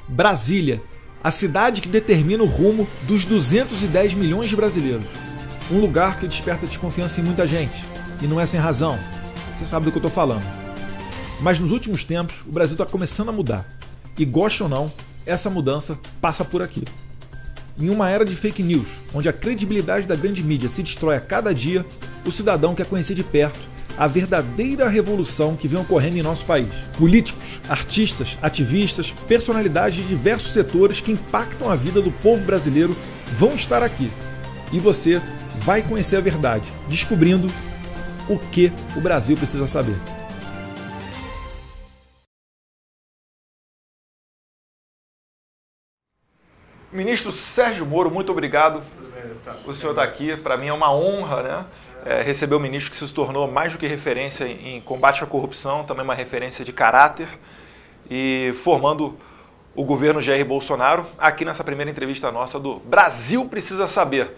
Brasília, a cidade que determina o rumo dos 210 milhões de brasileiros. Um lugar que desperta desconfiança em muita gente, e não é sem razão. Você sabe do que eu estou falando. Mas nos últimos tempos, o Brasil está começando a mudar. E goste ou não, essa mudança passa por aqui. Em uma era de fake news, onde a credibilidade da grande mídia se destrói a cada dia, o cidadão quer conhecer de perto a verdadeira revolução que vem ocorrendo em nosso país. Políticos, artistas, ativistas, personalidades de diversos setores que impactam a vida do povo brasileiro vão estar aqui. E você vai conhecer a verdade, descobrindo o que o Brasil precisa saber. Ministro Sérgio Moro, muito obrigado. O senhor está aqui. Para mim é uma honra, né? Receber o ministro que se tornou mais do que referência em combate à corrupção, também uma referência de caráter, e formando o governo Jair Bolsonaro, aqui nessa primeira entrevista nossa do Brasil Precisa Saber.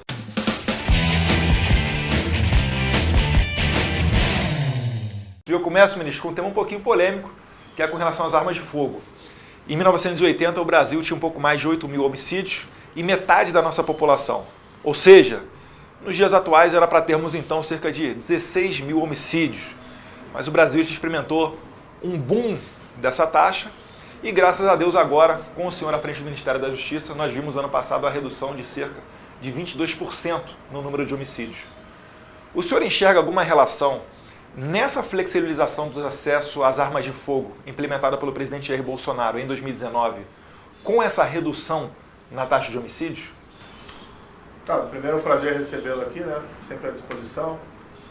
Eu começo, ministro, com um tema um pouquinho polêmico, que é com relação às armas de fogo. Em 1980, o Brasil tinha um pouco mais de 8 mil homicídios e metade da nossa população. Ou seja, nos dias atuais era para termos então cerca de 16 mil homicídios. Mas o Brasil experimentou um boom dessa taxa e graças a Deus agora, com o senhor à frente do Ministério da Justiça, nós vimos ano passado a redução de cerca de 22% no número de homicídios. O senhor enxerga alguma relação nessa flexibilização do acesso às armas de fogo implementada pelo presidente Jair Bolsonaro em 2019 com essa redução na taxa de homicídios? Tá, primeiro é um prazer recebê-lo aqui, né? Sempre à disposição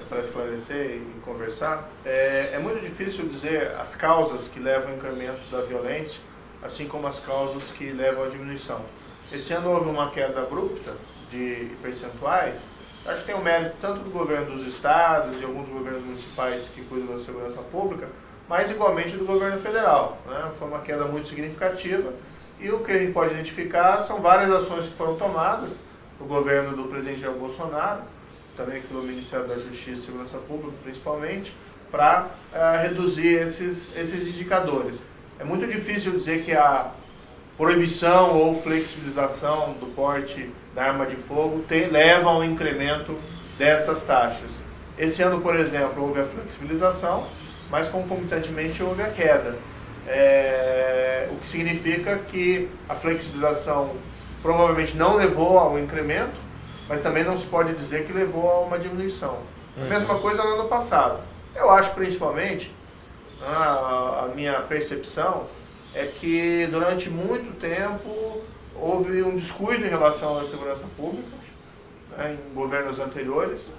para esclarecer e conversar. É muito difícil dizer as causas que levam ao incremento da violência, assim como as causas que levam à diminuição. Esse ano houve uma queda abrupta de percentuais. Acho que tem o mérito tanto do governo dos estados e alguns governos municipais que cuidam da segurança pública, mas igualmente do governo federal, né? Foi uma queda muito significativa e o que a gente pode identificar são várias ações que foram tomadas do governo do presidente Jair Bolsonaro, também pelo Ministério da Justiça e Segurança Pública principalmente, para reduzir esses indicadores. É muito difícil dizer que a proibição ou flexibilização do porte da arma de fogo leva ao incremento dessas taxas. Esse ano, por exemplo, houve a flexibilização, mas concomitantemente houve a queda. O que significa que a flexibilização provavelmente não levou ao incremento, mas também não se pode dizer que levou a uma diminuição. A mesma coisa no ano passado. Eu acho principalmente, a minha percepção é que durante muito tempo houve um descuido em relação à segurança pública, né, em governos anteriores,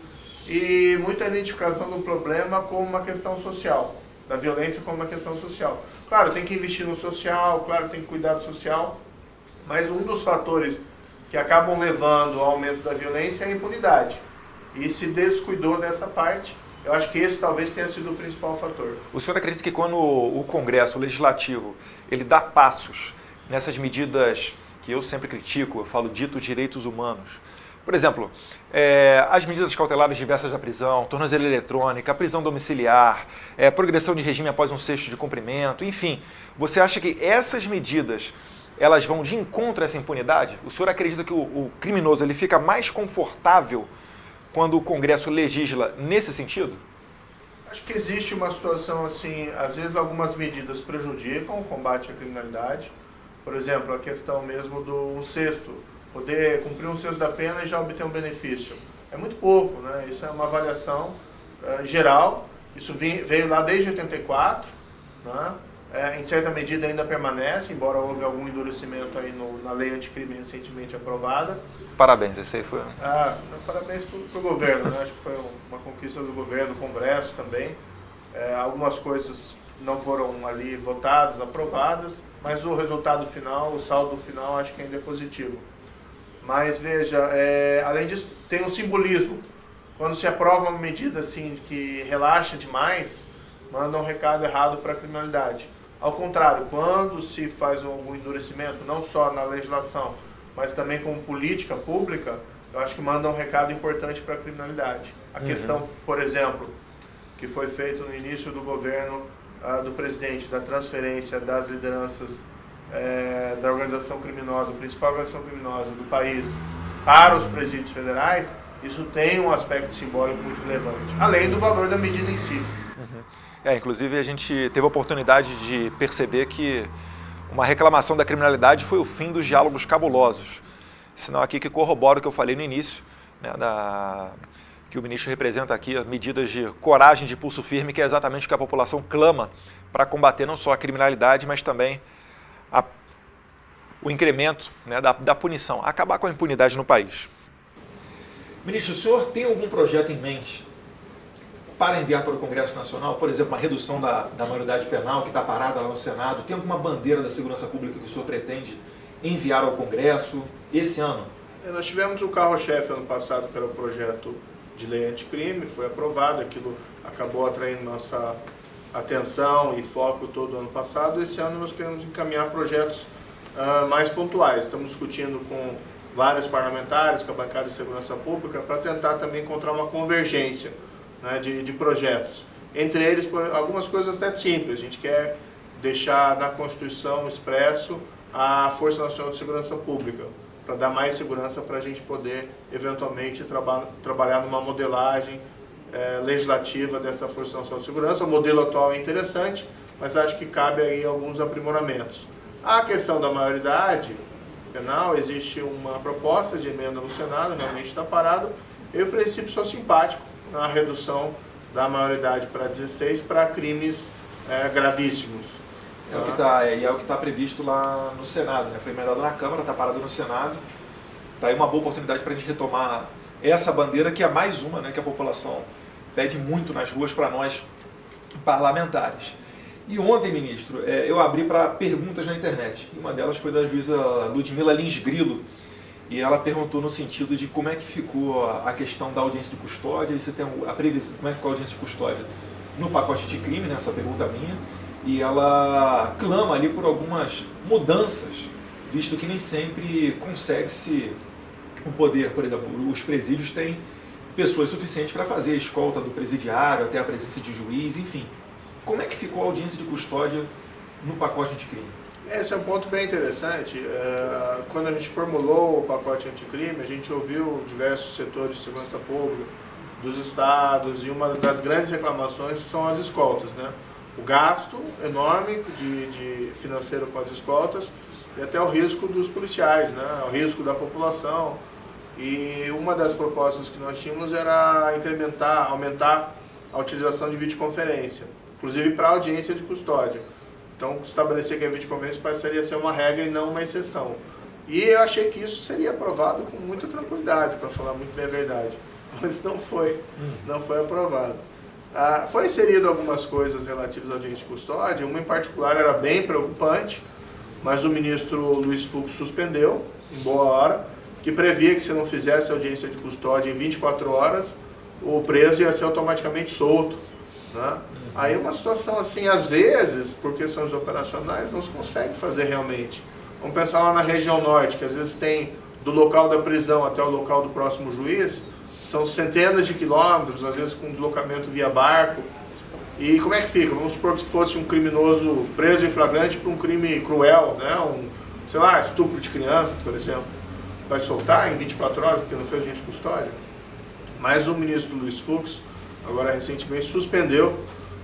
e muita identificação do problema como uma questão social, da violência como uma questão social. Claro, tem que investir no social, claro, tem que cuidar do social, mas um dos fatores que acabam levando ao aumento da violência é a impunidade. E se descuidou dessa parte, eu acho que esse talvez tenha sido o principal fator. O senhor acredita que quando o Congresso, o Legislativo, ele dá passos nessas medidas que eu sempre critico, eu falo dito direitos humanos, por exemplo, as medidas cautelares diversas da prisão, tornozeleira eletrônica, prisão domiciliar, progressão de regime após um sexto de cumprimento, enfim, você acha que essas medidas elas vão de encontro a essa impunidade? O senhor acredita que o criminoso ele fica mais confortável quando o Congresso legisla nesse sentido? Acho que existe uma situação assim, às vezes algumas medidas prejudicam o combate à criminalidade. Por exemplo, a questão mesmo do sexto, poder cumprir um sexto da pena e já obter um benefício. É muito pouco, né? Isso é uma avaliação geral, isso veio lá desde 84, né? Em certa medida ainda permanece, embora houve algum endurecimento aí na lei anticrime recentemente aprovada. Parabéns, esse aí foi... Parabéns para o governo, né? Acho que foi uma conquista do governo, do Congresso também. Algumas coisas não foram ali votadas, aprovadas, mas o resultado final, o saldo final, acho que ainda é positivo. Mas veja, além disso, tem um simbolismo. Quando se aprova uma medida assim que relaxa demais, manda um recado errado para a criminalidade. Ao contrário, quando se faz algum endurecimento, não só na legislação, mas também como política pública, eu acho que manda um recado importante para a criminalidade. A questão, por exemplo, que foi feito no início do governo do presidente, da transferência das lideranças da organização criminosa, a principal organização criminosa do país, para os presídios federais, isso tem um aspecto simbólico muito relevante, além do valor da medida em si. Inclusive a gente teve a oportunidade de perceber que uma reclamação da criminalidade foi o fim dos diálogos cabulosos. Sinal aqui que corrobora o que eu falei no início, né, que o ministro representa aqui medidas de coragem, de pulso firme, que é exatamente o que a população clama para combater não só a criminalidade, mas também o incremento, né, da punição, acabar com a impunidade no país. Ministro, o senhor tem algum projeto em mente para enviar para o Congresso Nacional, por exemplo, uma redução da maioridade penal que está parada lá no Senado? Tem alguma bandeira da segurança pública que o senhor pretende enviar ao Congresso esse ano? Nós tivemos o carro-chefe ano passado, que era o projeto de lei anticrime, foi aprovado, aquilo acabou atraindo nossa atenção e foco todo ano passado. Esse ano nós queremos encaminhar projetos mais pontuais. Estamos discutindo com vários parlamentares, com a bancada de segurança pública, para tentar também encontrar uma convergência, né, de projetos. Entre eles, algumas coisas até simples. A gente quer deixar na Constituição expresso a Força Nacional de Segurança Pública, para dar mais segurança para a gente poder, eventualmente, trabalhar numa modelagem legislativa dessa Força Nacional de Segurança. O modelo atual é interessante, mas acho que cabe aí alguns aprimoramentos. A questão da maioridade penal, existe uma proposta de emenda no Senado, realmente está parado. Eu, em princípio, sou simpático na redução da maioridade para 16 para crimes gravíssimos. É o que está previsto lá no Senado, né? Foi emendado na Câmara, está parado no Senado. Está aí uma boa oportunidade para a gente retomar essa bandeira, que é mais uma, né, que a população pede muito nas ruas para nós parlamentares. E ontem, ministro, eu abri para perguntas na internet. E uma delas foi da juíza Ludmila Lins Grilo. E ela perguntou no sentido de como é que ficou a questão da audiência de custódia. E você tem a previsão, como é que ficou a audiência de custódia no pacote de crime, né? Essa pergunta minha. E ela clama ali por algumas mudanças, visto que nem sempre consegue-se o poder. Por exemplo, os presídios têm pessoas suficientes para fazer a escolta do presidiário, até a presença de juiz, enfim. Como é que ficou a audiência de custódia no pacote anticrime? Esse é um ponto bem interessante. Quando a gente formulou o pacote anticrime, a gente ouviu diversos setores de segurança pública, dos estados, e uma das grandes reclamações são as escoltas, né? O gasto enorme de financeiro com as escoltas e até o risco dos policiais, né? O risco da população. E uma das propostas que nós tínhamos era aumentar a utilização de videoconferência, inclusive para audiência de custódia. Então, estabelecer que a videoconferência passaria a ser uma regra e não uma exceção. E eu achei que isso seria aprovado com muita tranquilidade, para falar muito bem a verdade. Mas não foi aprovado. Foi inserido algumas coisas relativas à audiência de custódia, uma em particular era bem preocupante, mas o ministro Luiz Fux suspendeu, em boa hora, que previa que se não fizesse audiência de custódia em 24 horas, o preso ia ser automaticamente solto, né? Aí uma situação assim, às vezes, por questões operacionais, não se consegue fazer realmente. Vamos pensar lá na região norte, que às vezes tem do local da prisão até o local do próximo juiz, são centenas de quilômetros, às vezes com deslocamento via barco. E como é que fica? Vamos supor que fosse um criminoso preso em flagrante por um crime cruel, né? Sei lá, estupro de criança, por exemplo. Vai soltar em 24 horas porque não fez audiência de custódia? Mas o ministro Luiz Fux, agora recentemente, suspendeu,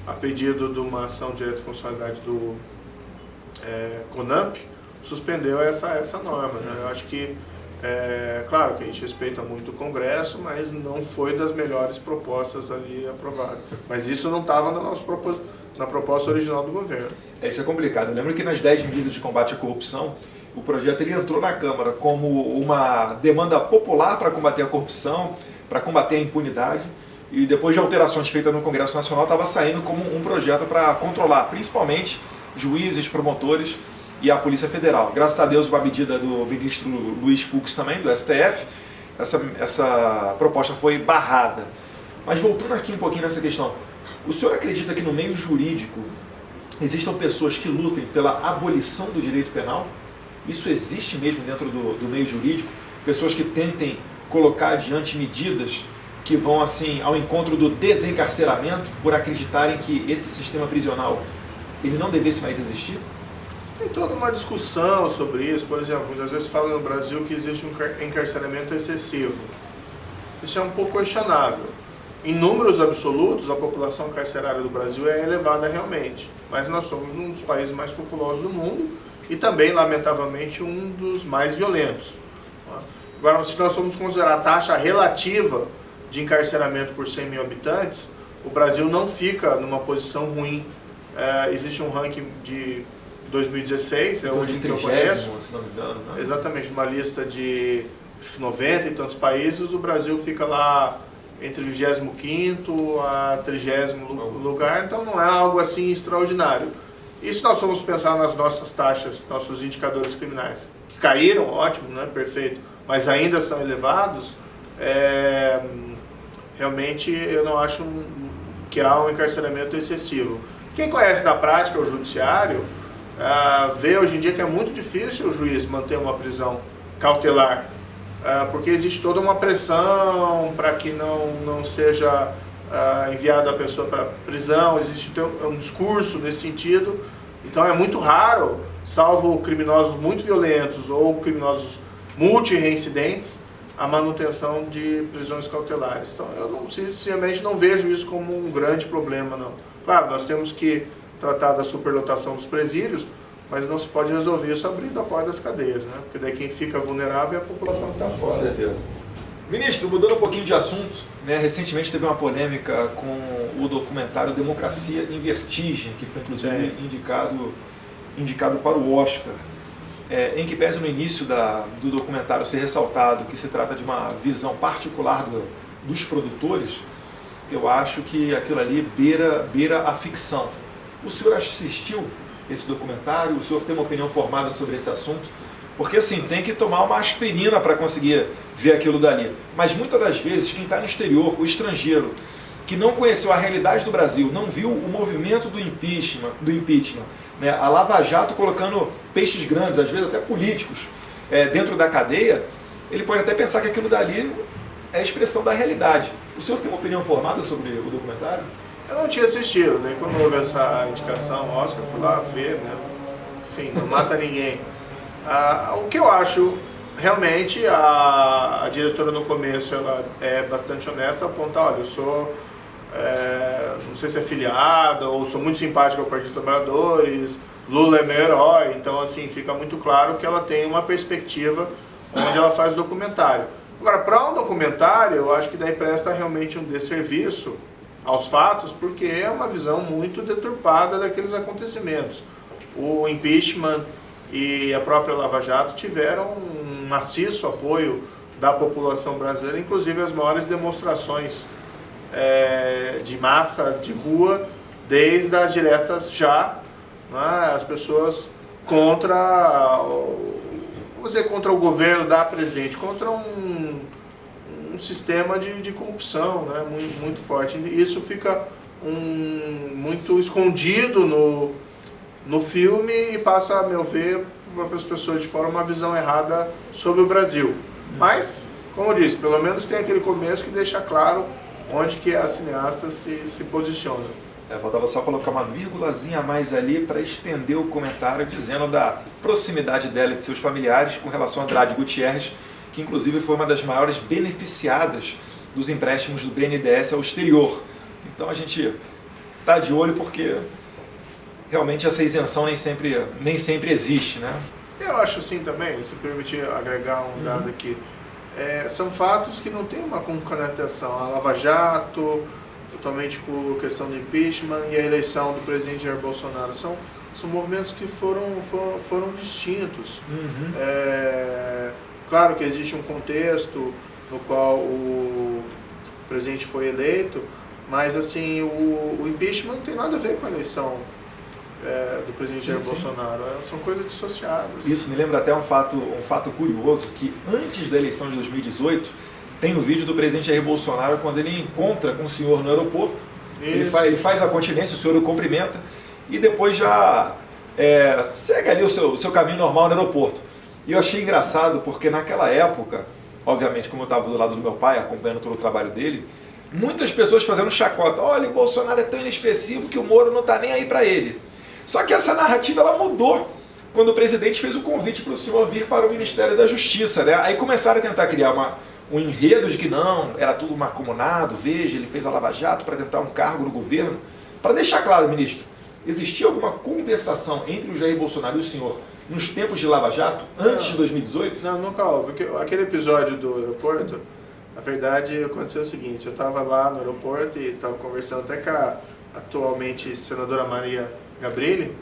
a pedido de uma ação de direito de constitucionalidade do CONAMP, suspendeu essa norma, né? Eu acho que, claro que a gente respeita muito o Congresso, mas não foi das melhores propostas ali aprovadas. Mas isso não estava na proposta original do governo. Isso é complicado. Eu lembro que nas 10 medidas de combate à corrupção, o projeto ele entrou na Câmara como uma demanda popular para combater a corrupção, para combater a impunidade, e depois de alterações feitas no Congresso Nacional, estava saindo como um projeto para controlar, principalmente, juízes, promotores e a Polícia Federal. Graças a Deus, uma medida do ministro Luiz Fux também, do STF, essa proposta foi barrada. Mas voltando aqui um pouquinho nessa questão, o senhor acredita que no meio jurídico existam pessoas que lutem pela abolição do direito penal? Isso existe mesmo dentro do meio jurídico? Pessoas que tentem colocar adiante medidas que vão assim ao encontro do desencarceramento por acreditarem que esse sistema prisional ele não devesse mais existir? Tem toda uma discussão sobre isso. Por exemplo, muitas vezes falam no Brasil que existe um encarceramento excessivo. Isso é um pouco questionável. Em números absolutos, a população carcerária do Brasil é elevada realmente, mas nós somos um dos países mais populosos do mundo e também, lamentavelmente, um dos mais violentos. Agora, se nós formos considerar a taxa relativa de encarceramento por 100 mil habitantes, o Brasil não fica numa posição ruim. Existe um ranking de 2016, é o último que eu conheço. Se não me engano, né? Exatamente, uma lista de acho que 90 e tantos países, o Brasil fica lá entre 25º a 30º lugar, então não é algo assim extraordinário. E se nós formos pensar nas nossas taxas, nossos indicadores criminais, que caíram, ótimo, né? Perfeito, mas ainda são elevados, realmente eu não acho que há um encarceramento excessivo. Quem conhece da prática o judiciário, vê hoje em dia que é muito difícil o juiz manter uma prisão cautelar, porque existe toda uma pressão para que não seja enviada a pessoa para prisão, existe um discurso nesse sentido, então é muito raro, salvo criminosos muito violentos ou criminosos multireincidentes, a manutenção de prisões cautelares. Então eu sinceramente não vejo isso como um grande problema, não. Claro, nós temos que tratar da superlotação dos presídios, mas não se pode resolver isso abrindo a porta das cadeias, né? Porque daí quem fica vulnerável é a população que está fora. Com certeza. Ministro, mudando um pouquinho de assunto, né? Recentemente teve uma polêmica com o documentário Democracia em Vertigem, que foi inclusive indicado para o Oscar. Em que pese no início do documentário ser ressaltado que se trata de uma visão particular dos produtores, eu acho que aquilo ali beira a ficção. O senhor assistiu esse documentário? O senhor tem uma opinião formada sobre esse assunto? Porque assim, tem que tomar uma aspirina para conseguir ver aquilo dali. Mas muitas das vezes, quem está no exterior, o estrangeiro, que não conheceu a realidade do Brasil, não viu o movimento do impeachment, né? A Lava Jato colocando peixes grandes, às vezes até políticos, dentro da cadeia, ele pode até pensar que aquilo dali é a expressão da realidade. O senhor tem uma opinião formada sobre o documentário? Eu não tinha assistido, né? Quando houve essa indicação ao Oscar, eu fui lá ver, né? Sim, não mata ninguém. O que eu acho, realmente, a diretora no começo, ela é bastante honesta ao apontar, olha, eu sou, não sei se é filiada, ou sou muito simpática ao Partido dos Trabalhadores, Lula é meu herói, então, assim, fica muito claro que ela tem uma perspectiva onde ela faz o documentário. Agora, para um documentário, eu acho que daí presta realmente um desserviço aos fatos, porque é uma visão muito deturpada daqueles acontecimentos. O impeachment e a própria Lava Jato tiveram um maciço apoio da população brasileira, inclusive as maiores demonstrações de massa, de rua, desde as diretas já, né, as pessoas contra o governo da presidente, contra um sistema de corrupção, né, muito forte. Isso fica muito escondido no filme e passa, a meu ver, para as pessoas de fora uma visão errada sobre o Brasil. Mas, como eu disse, pelo menos tem aquele começo que deixa claro onde que a cineasta se posiciona. Faltava só colocar uma vírgulazinha a mais ali para estender o comentário dizendo da proximidade dela e de seus familiares com relação a Andrade Gutierrez, que inclusive foi uma das maiores beneficiadas dos empréstimos do BNDES ao exterior. Então a gente está de olho porque realmente essa isenção nem sempre existe, né? Eu acho assim também, se permitir agregar um dado aqui, são fatos que não tem uma concatenação. A Lava Jato, totalmente com a questão do impeachment e a eleição do presidente Jair Bolsonaro, são movimentos que foram distintos. Claro que existe um contexto no qual o presidente foi eleito, mas assim, o impeachment não tem nada a ver com a eleição do presidente Jair Bolsonaro. São coisas dissociadas. Isso me lembra até um fato curioso, que antes da eleição de 2018, tem o vídeo do presidente Jair Bolsonaro quando ele encontra com o senhor no aeroporto. Ele faz a continência, o senhor o cumprimenta e depois já segue ali o seu caminho normal no aeroporto. E eu achei engraçado porque naquela época, obviamente como eu estava do lado do meu pai, acompanhando todo o trabalho dele, muitas pessoas fazendo chacota. Olha, o Bolsonaro é tão inexpressivo que o Moro não está nem aí para ele. Só que essa narrativa ela mudou. quando o presidente fez o convite para o senhor vir para o Ministério da Justiça, né? Aí começaram a tentar criar um enredo de que não, era tudo macumunado, veja, ele fez a Lava Jato para tentar um cargo no governo. Para deixar claro, ministro, existia alguma conversação entre o Jair Bolsonaro e o senhor nos tempos de Lava Jato, antes de 2018? Não, nunca houve. Aquele episódio do aeroporto, na verdade, aconteceu o seguinte, eu estava lá no aeroporto e estava conversando até com a atualmente senadora Maria Gabrilli,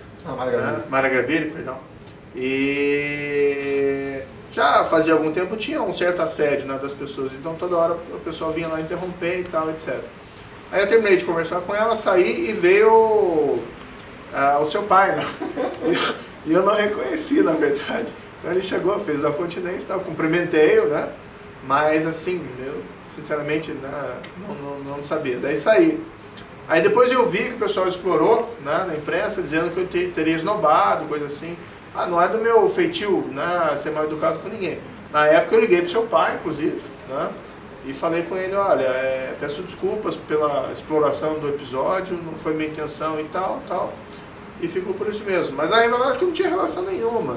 Maria Gabrilli, perdão, e já fazia algum tempo tinha um certo assédio, né, das pessoas, então toda hora o pessoal vinha lá interromper e tal, etc. Aí eu terminei de conversar com ela, saí e veio o seu pai, né? E eu não reconheci, na verdade. Então ele chegou, fez a continência e tal, cumprimentei-o, né? Mas assim, eu sinceramente, né, não sabia. Daí saí. Aí depois eu vi que o pessoal explorou, né, na imprensa, dizendo que eu teria esnobado, coisa assim. Ah, não é do meu feitio, né, ser mal educado com ninguém. Na época eu liguei pro seu pai, inclusive, né? E falei com ele, olha, peço desculpas pela exploração do episódio, não foi minha intenção e tal. E ficou por isso mesmo. Mas a verdade é que não tinha relação nenhuma.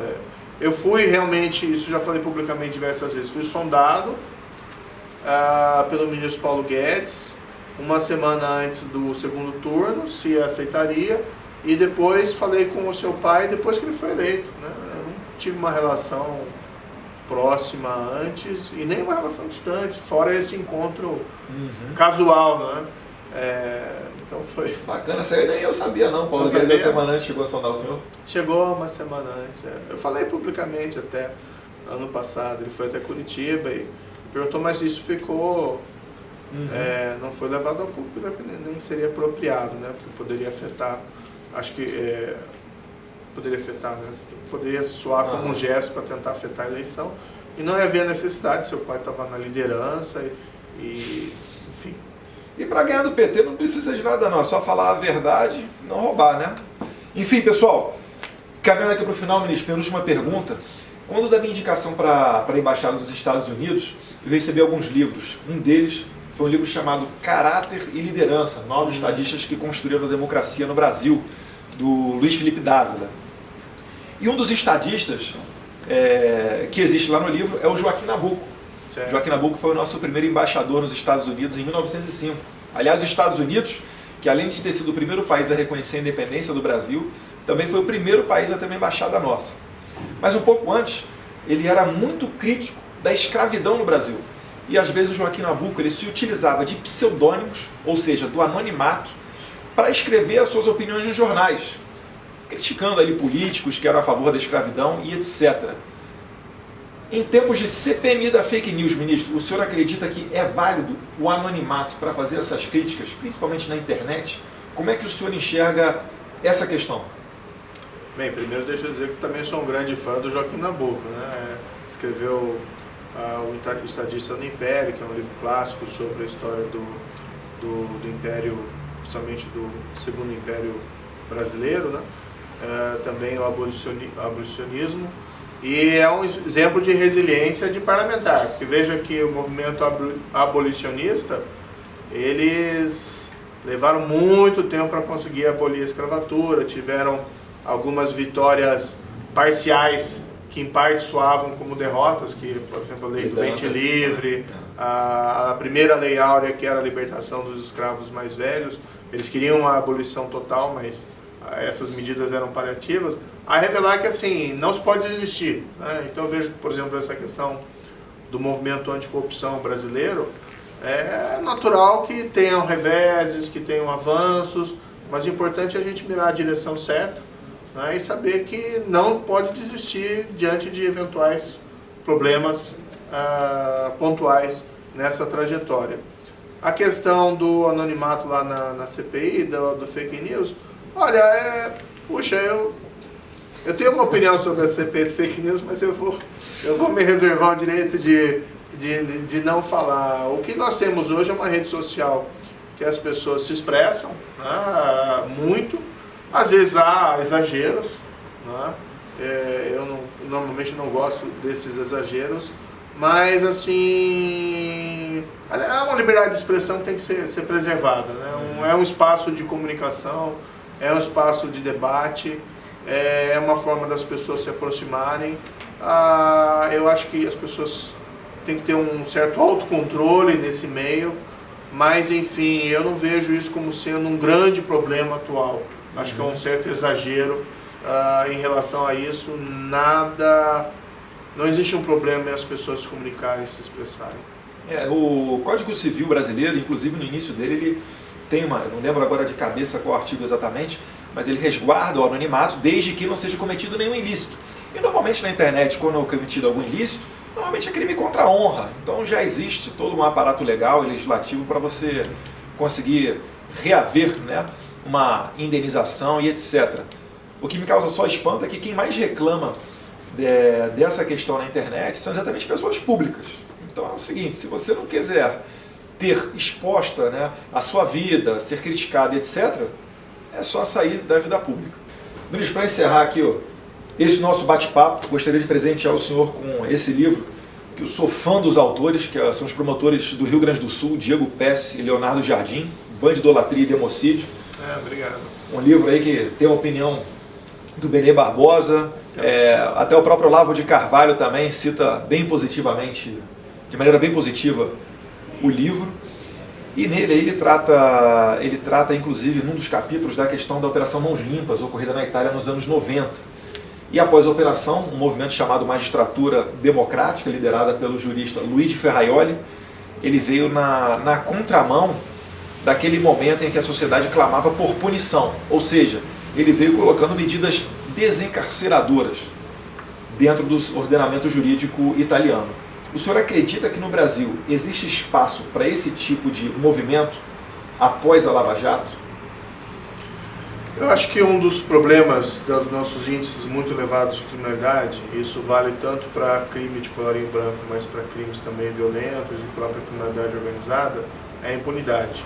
Eu fui realmente, isso já falei publicamente diversas vezes, fui sondado pelo ministro Paulo Guedes, uma semana antes do segundo turno, se aceitaria, e depois falei com o seu pai depois que ele foi eleito, né? Eu não tive uma relação próxima antes e nem uma relação distante, fora esse encontro casual, né? Então foi... Bacana, isso aí nem eu sabia não, Paulo Guedes uma semana antes chegou a sondar o senhor? Chegou uma semana antes, Eu falei publicamente até, ano passado, ele foi até Curitiba e perguntou, mas isso ficou... não foi levado ao público, nem seria apropriado, né? Porque poderia afetar, acho que poderia afetar, né? Poderia soar como um gesto para tentar afetar a eleição e não havia necessidade, seu pai estava na liderança e enfim. E para ganhar do PT não precisa de nada não, é só falar a verdade e não roubar, né? Enfim, pessoal, caminhando aqui para o final, ministro, penúltima pergunta. Quando da minha indicação para a Embaixada dos Estados Unidos, eu recebi alguns livros. Um deles foi um livro chamado Caráter e Liderança, 9 estadistas que construíram a democracia no Brasil, do Luiz Felipe Dávila. E um dos estadistas que existe lá no livro é o Joaquim Nabuco. Certo. Joaquim Nabuco foi o nosso primeiro embaixador nos Estados Unidos em 1905. Aliás, os Estados Unidos, que além de ter sido o primeiro país a reconhecer a independência do Brasil, também foi o primeiro país a ter uma embaixada nossa. Mas um pouco antes, ele era muito crítico da escravidão no Brasil. E às vezes o Joaquim Nabuco ele se utilizava de pseudônimos, ou seja, do anonimato, para escrever as suas opiniões nos jornais, criticando ali políticos que eram a favor da escravidão e etc. Em tempos de CPMI da fake news, ministro, o senhor acredita que é válido o anonimato para fazer essas críticas, principalmente na internet? Como é que o senhor enxerga essa questão? Bem, primeiro deixa eu dizer que também sou um grande fã do Joaquim Nabuco, né? Escreveu o Estadista do Império, que é um livro clássico sobre a história do Império, principalmente do Segundo Império Brasileiro, né? Também o abolicionismo. E é um exemplo de resiliência de parlamentar, porque veja que o movimento abolicionista, eles levaram muito tempo para conseguir abolir a escravatura, tiveram algumas vitórias parciais que em parte soavam como derrotas, que, por exemplo, a lei do ventre livre, a primeira lei áurea, que era a libertação dos escravos mais velhos, eles queriam a abolição total, mas essas medidas eram paliativas, a revelar que assim, não se pode desistir, né? Então eu vejo, por exemplo, essa questão do movimento anticorrupção brasileiro, é natural que tenham reveses, que tenham avanços, mas o importante é a gente mirar a direção certa, né? E saber que não pode desistir diante de eventuais problemas pontuais nessa trajetória. A questão do anonimato lá na CPI, do fake news, olha, puxa, eu tenho uma opinião sobre a CPI de fake news, mas eu vou me reservar o direito de não falar. O que nós temos hoje é uma rede social que as pessoas se expressam, né, muito, às vezes há exageros, né, normalmente não gosto desses exageros, mas assim, é uma liberdade de expressão que tem que ser preservada, né? É um espaço de comunicação, é um espaço de debate, é uma forma das pessoas se aproximarem. Eu acho que as pessoas têm que ter um certo autocontrole nesse meio, mas enfim, eu não vejo isso como sendo um grande problema atual. Acho que é um certo exagero em relação a isso. Não existe um problema em as pessoas se comunicarem e se expressarem. O Código Civil brasileiro, inclusive no início dele, ele tem eu não lembro agora de cabeça qual artigo exatamente, mas ele resguarda o anonimato desde que não seja cometido nenhum ilícito. E normalmente na internet, quando é cometido algum ilícito, normalmente é crime contra a honra. Então já existe todo um aparato legal e legislativo para você conseguir reaver, né, uma indenização e etc. O que me causa só espanto é que quem mais reclama dessa questão na internet são exatamente pessoas públicas. Então é o seguinte, se você não quiser ter exposta, né, a sua vida, ser criticado, etc., é só sair da vida pública. Ministro, para encerrar aqui esse nosso bate-papo, gostaria de presentear o senhor com esse livro, que eu sou fã dos autores, que são os promotores do Rio Grande do Sul, Diego Pesce e Leonardo Jardim, Bandidolatria e Democídio. Obrigado. Um livro aí que tem a opinião do Benê Barbosa, até o próprio Olavo de Carvalho também cita bem positivamente, de maneira bem positiva, o livro. E nele ele trata inclusive num dos capítulos da questão da Operação Mãos Limpas, ocorrida na Itália nos anos 90. E após a operação, um movimento chamado Magistratura Democrática, liderada pelo jurista Luigi Ferraioli, ele veio na contramão daquele momento em que a sociedade clamava por punição, ou seja, ele veio colocando medidas desencarceradoras dentro do ordenamento jurídico italiano. O senhor acredita que no Brasil existe espaço para esse tipo de movimento após a Lava Jato? Eu acho que um dos problemas dos nossos índices muito elevados de criminalidade, isso vale tanto para crime de colarinho branco, mas para crimes também violentos e própria criminalidade organizada, é a impunidade.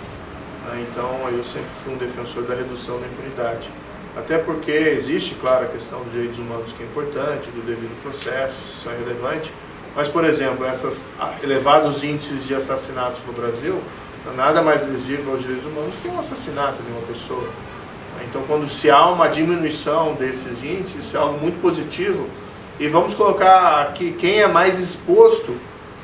Então eu sempre fui um defensor da redução da impunidade. Até porque existe, claro, a questão dos direitos humanos que é importante, do devido processo, isso é relevante, mas, por exemplo, esses elevados índices de assassinatos no Brasil, nada mais lesivo aos direitos humanos que um assassinato de uma pessoa. Então, quando se há uma diminuição desses índices, isso é algo muito positivo. E vamos colocar aqui quem é mais exposto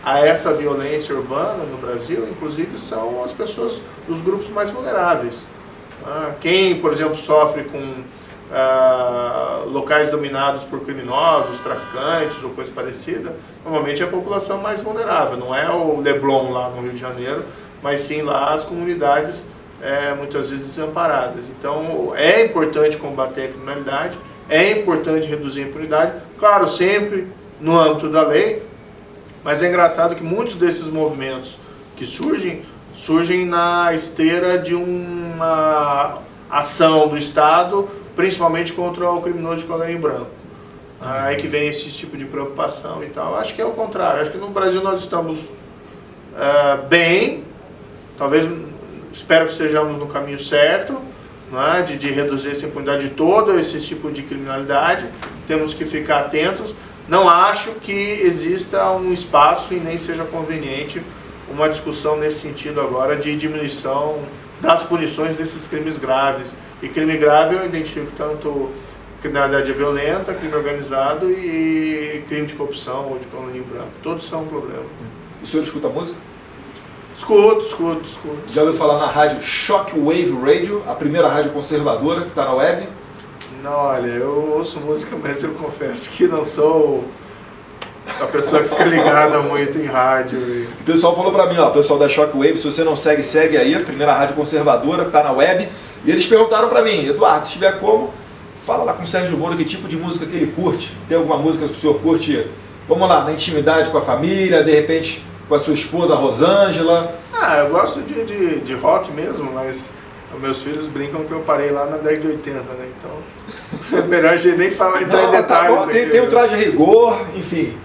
a essa violência urbana no Brasil, inclusive, são as pessoas dos grupos mais vulneráveis. Quem, por exemplo, sofre com locais dominados por criminosos, traficantes ou coisa parecida, normalmente é a população mais vulnerável, não é o Leblon lá no Rio de Janeiro, mas sim lá as comunidades muitas vezes desamparadas. Então é importante combater a criminalidade, é importante reduzir a impunidade, claro, sempre no âmbito da lei, mas é engraçado que muitos desses movimentos que surgem na esteira de uma ação do Estado, principalmente contra o criminoso de colarinho branco. Aí que vem esse tipo de preocupação e tal. Acho que é o contrário. Acho que no Brasil nós estamos bem, talvez, espero que estejamos no caminho certo, não é? de reduzir essa impunidade de todo esse tipo de criminalidade. Temos que ficar atentos. Não acho que exista um espaço e nem seja conveniente uma discussão nesse sentido agora de diminuição das punições desses crimes graves. E crime grave eu identifico tanto criminalidade violenta, crime organizado e crime de corrupção ou de colarinho branco. Todos são um problema. O senhor escuta música? Escuto. Já ouviu falar na rádio Shockwave Radio, a primeira rádio conservadora que está na web? Não, olha, eu ouço música, mas eu confesso que não sou a pessoa que fica ligada muito em rádio. O pessoal falou pra mim, o pessoal da Shockwave, se você não segue, segue aí, a primeira rádio conservadora que tá na web. E eles perguntaram pra mim, Eduardo, se tiver como, fala lá com o Sérgio Moro que tipo de música que ele curte. Tem alguma música que o senhor curte, vamos lá, na intimidade com a família, de repente com a sua esposa Rosângela? Eu gosto de rock mesmo, mas meus filhos brincam que eu parei lá na década de 80, né? Então, é melhor a gente nem falar, entrar em detalhes. Tá, tem o traje a rigor, enfim.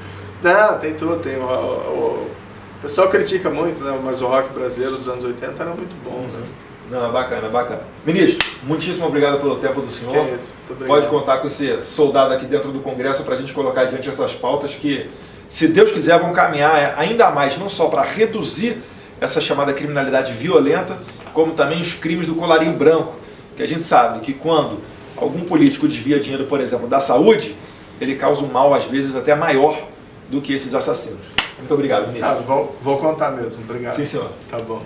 Não, tem tudo. O pessoal critica muito, né? Mas o rock brasileiro dos anos 80 era muito bom, né? Não, bacana. Ministro, muitíssimo obrigado pelo tempo do senhor. Que é isso. Pode contar com esse soldado aqui dentro do Congresso para a gente colocar adiante essas pautas que, se Deus quiser, vão caminhar ainda mais, não só para reduzir essa chamada criminalidade violenta, como também os crimes do colarinho branco, que a gente sabe que quando algum político desvia dinheiro, por exemplo, da saúde, ele causa um mal, às vezes, até maior do que esses assassinos. Muito obrigado, ministro. Tá, vou contar mesmo. Obrigado. Sim, senhor. Tá bom.